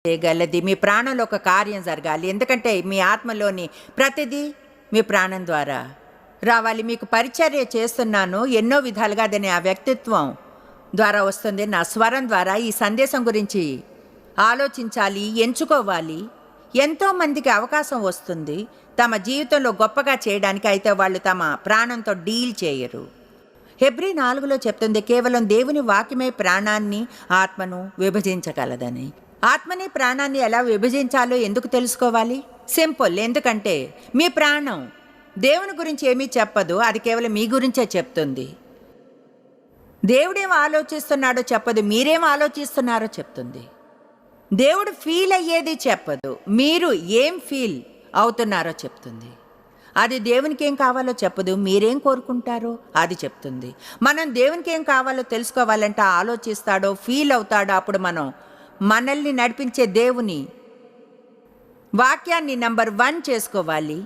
చేయగలది. మీ ప్రాణంలో ఒక కార్యం జరగాలి. ఎందుకంటే మీ ఆత్మలోని ప్రతిదీ మీ ప్రాణం ద్వారా రావాలి. మీకు పరిచర్య చేస్తున్నాను ఎన్నో విధాలుగా, అది ఆ వ్యక్తిత్వం ద్వారా వస్తుంది. నా స్వరం ద్వారా ఈ సందేశం గురించి ఆలోచించాలి, ఎంచుకోవాలి. ఎంతోమందికి అవకాశం వస్తుంది తమ జీవితంలో గొప్పగా చేయడానికి. అయితే వాళ్ళు తమ ప్రాణంతో డీల్ చేయరు. హెబ్రీ 4లో చెప్తుంది, కేవలం దేవుని వాక్యమే ప్రాణాన్ని ఆత్మను విభజించగలదని. ఆత్మని ప్రాణాన్ని ఎలా విభజించాలో ఎందుకు తెలుసుకోవాలి? సింపుల్. ఎందుకంటే మీ ప్రాణం దేవుని గురించి ఏమీ చెప్పదు, అది కేవలం మీ గురించే చెప్తుంది. దేవుడేం ఆలోచిస్తున్నాడో చెప్పదు, మీరేం ఆలోచిస్తున్నారో చెప్తుంది. దేవుడు ఫీల్ అయ్యేది చెప్పదు, మీరు ఏం ఫీల్ అవుతున్నారో చెప్తుంది. అది దేవునికి ఏం కావాలో చెప్పదు, మీరేం కోరుకుంటారో అది చెప్తుంది. మనం దేవునికి ఏం కావాలో తెలుసుకోవాలంటే ఆలోచిస్తాడో ఫీల్ అవుతాడో అప్పుడు మనం మనల్ని నడిపించే దేవుని వాక్యాన్ని నంబర్ 1 చేసుకోవాలి.